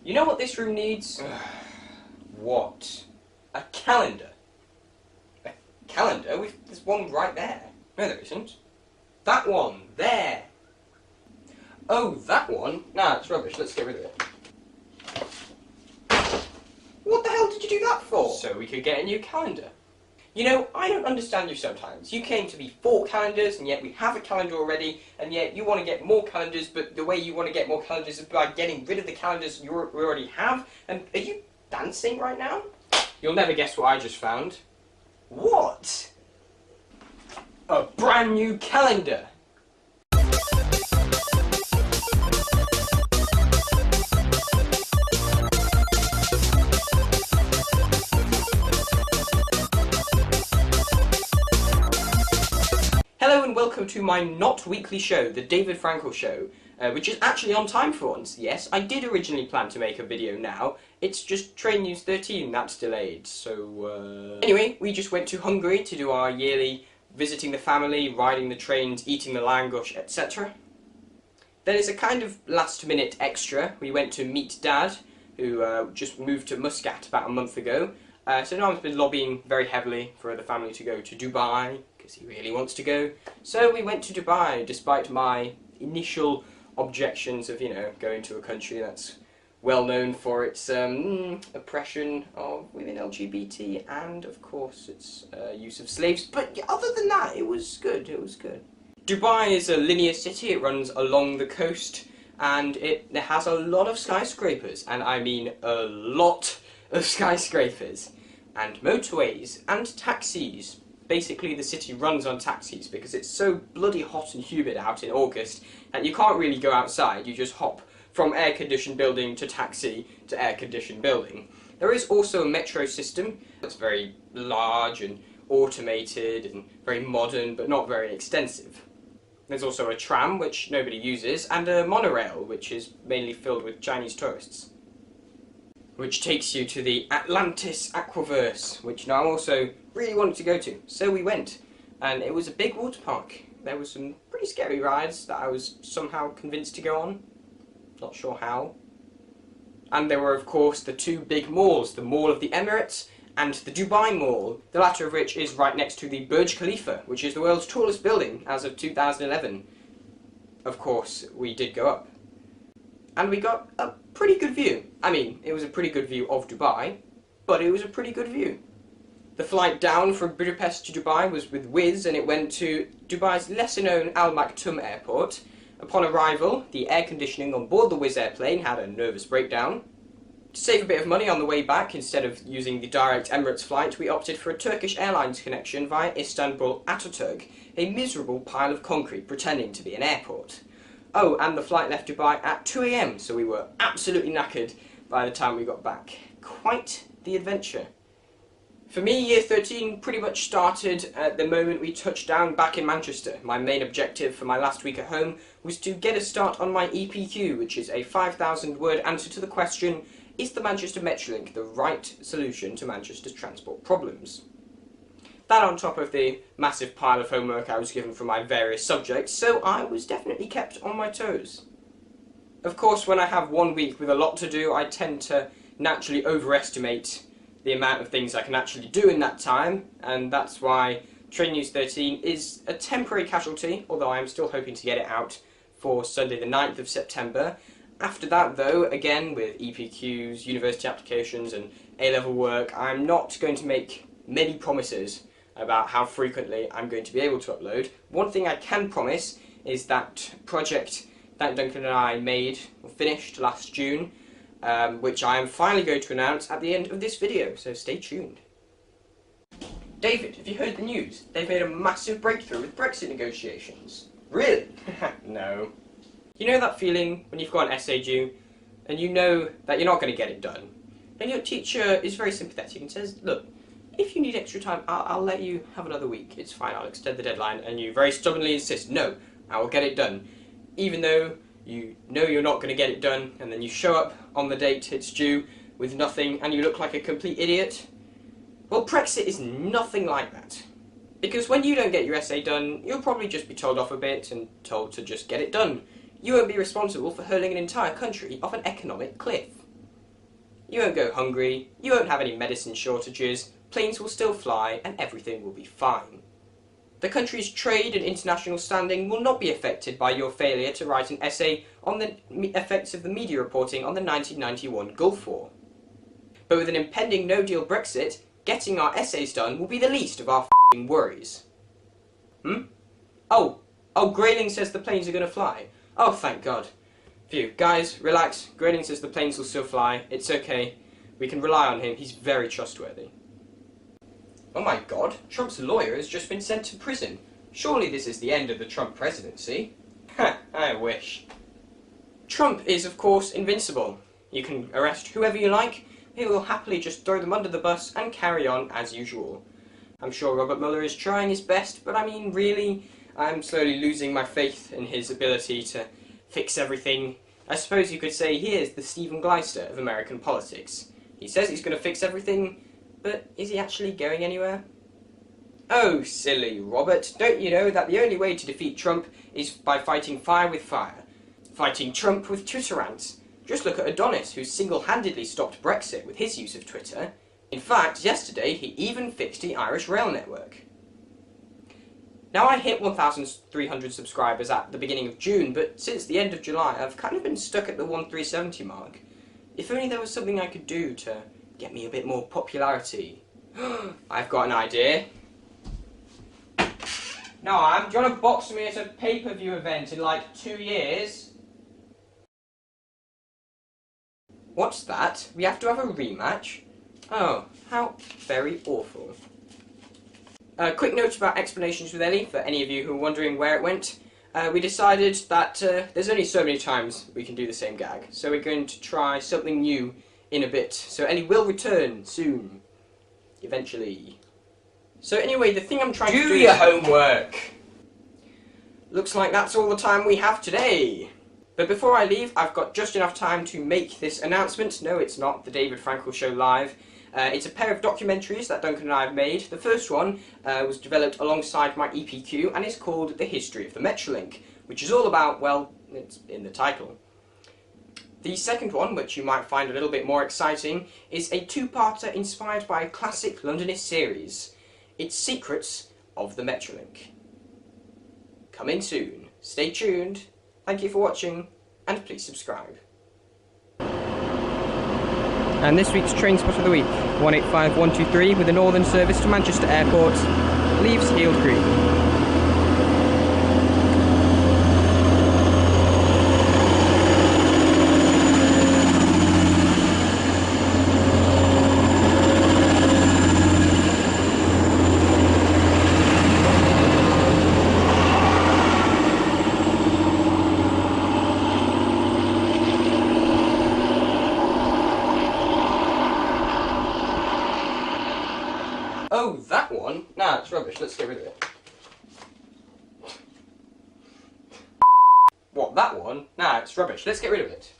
You know what this room needs? What? A calendar. A calendar? There's one right there. No, there isn't. That one, there. Oh, that one? Nah, it's rubbish. Let's get rid of it. What the hell did you do that for? So we could get a new calendar. You know, I don't understand you sometimes. You claim to be for calendars, and yet we have a calendar already, and yet you want to get more calendars, but the way you want to get more calendars is by getting rid of the calendars we already have. And are you dancing right now? You'll never guess what I just found. What? A brand new calendar! Hello and welcome to my not weekly show, the David Frankal Show, which is actually on time for once. Yes, I did originally plan to make a video now, it's just Train News 13 that's delayed, so Anyway, we just went to Hungary to do our yearly visiting the family, riding the trains, eating the langosh, etc. Then as a kind of last minute extra, we went to meet Dad, who just moved to Muscat about a month ago. So now I've been lobbying very heavily for the family to go to Dubai, because he really wants to go. So we went to Dubai, despite my initial objections of, you know, going to a country that's well known for its oppression of women, LGBT, and of course its use of slaves. But other than that, it was good, it was good. Dubai is a linear city, it runs along the coast, and it has a lot of skyscrapers, and I mean a lot of skyscrapers, and motorways, and taxis. Basically the city runs on taxis because it's so bloody hot and humid out in August that you can't really go outside, you just hop from air-conditioned building to taxi to air-conditioned building. There is also a metro system that's very large and automated and very modern but not very extensive. There's also a tram, which nobody uses, and a monorail, which is mainly filled with Chinese tourists, which takes you to the Atlantis Aquaverse, which I also really wanted to go to. So we went, and it was a big water park. There were some pretty scary rides that I was somehow convinced to go on. Not sure how. And there were, of course, the two big malls, the Mall of the Emirates and the Dubai Mall, the latter of which is right next to the Burj Khalifa, which is the world's tallest building as of 2011. Of course, we did go up. And we got a pretty good view. I mean, it was a pretty good view of Dubai, but it was a pretty good view. The flight down from Budapest to Dubai was with Wizz, and it went to Dubai's lesser-known Al Maktoum airport. Upon arrival, the air conditioning on board the Wizz airplane had a nervous breakdown. To save a bit of money on the way back, instead of using the direct Emirates flight, we opted for a Turkish Airlines connection via Istanbul Ataturk, a miserable pile of concrete pretending to be an airport. Oh, and the flight left Dubai at 2 AM, so we were absolutely knackered by the time we got back. Quite the adventure. For me, year 13 pretty much started at the moment we touched down back in Manchester. My main objective for my last week at home was to get a start on my EPQ, which is a 5,000-word answer to the question, is the Manchester Metrolink the right solution to Manchester's transport problems? That on top of the massive pile of homework I was given from my various subjects, so I was definitely kept on my toes. Of course, when I have 1 week with a lot to do, I tend to naturally overestimate the amount of things I can actually do in that time, and that's why Train News 13 is a temporary casualty, although I am still hoping to get it out for Sunday the 9th of September. After that though, again with EPQs, university applications and A-level work, I'm not going to make many promises about how frequently I'm going to be able to upload. One thing I can promise is that project that Duncan and I made, or finished last June, which I am finally going to announce at the end of this video, so stay tuned. David, have you heard the news? They've made a massive breakthrough with Brexit negotiations. Really? No. You know that feeling when you've got an essay due, and you know that you're not going to get it done, and your teacher is very sympathetic and says, look, if you need extra time, I'll let you have another week, it's fine, I'll extend the deadline, and you very stubbornly insist, no, I will get it done, even though you know you're not going to get it done, and then you show up on the date it's due with nothing, and you look like a complete idiot. Well, Brexit is nothing like that. Because when you don't get your essay done, you'll probably just be told off a bit and told to just get it done. You won't be responsible for hurling an entire country off an economic cliff. You won't go hungry, you won't have any medicine shortages, planes will still fly, and everything will be fine. The country's trade and international standing will not be affected by your failure to write an essay on the effects of the media reporting on the 1991 Gulf War. But with an impending no-deal Brexit, getting our essays done will be the least of our f***ing worries. Oh, Grayling says the planes are going to fly. Oh, thank God. Phew, guys, relax. Grayling says the planes will still fly. It's okay. We can rely on him. He's very trustworthy. Oh my God, Trump's lawyer has just been sent to prison. Surely this is the end of the Trump presidency. Ha, I wish. Trump is, of course, invincible. You can arrest whoever you like. He will happily just throw them under the bus and carry on as usual. I'm sure Robert Mueller is trying his best, but I mean, really, I'm slowly losing my faith in his ability to fix everything. I suppose you could say he is the Stephen Gleister of American politics. He says he's going to fix everything, but is he actually going anywhere? Oh, silly Robert, don't you know that the only way to defeat Trump is by fighting fire with fire? Fighting Trump with Twitterants. Just look at Adonis, who single-handedly stopped Brexit with his use of Twitter. In fact, yesterday he even fixed the Irish rail network. Now, I hit 1,300 subscribers at the beginning of June, but since the end of July I've kind of been stuck at the 1,370 mark. If only there was something I could do to get me a bit more popularity. I've got an idea. No, do you want to box me at a pay-per-view event in like 2 years? What's that? We have to have a rematch? Oh, how very awful. Quick note about Explanations with Ellie, for any of you who are wondering where it went. We decided that there's only so many times we can do the same gag, so we're going to try something new in a bit. So Ellie will return soon. Eventually. So anyway, the thing I'm trying to do... Do your homework! Looks like that's all the time we have today. But before I leave, I've got just enough time to make this announcement. No, it's not the David Frankal Show Live. It's a pair of documentaries that Duncan and I have made. The first one was developed alongside my EPQ and is called The History of the Metrolink, which is all about, well, it's in the title. The second one, which you might find a little bit more exciting, is a two-parter inspired by a classic Londonist series. It's Secrets of the Metrolink. Coming soon. Stay tuned. Thank you for watching, and please subscribe. And this week's train spot of the week, 185123, with a northern service to Manchester Airport, leaves Heald Green. Oh, that one? Nah, it's rubbish. Let's get rid of it. What, that one? Nah, it's rubbish. Let's get rid of it.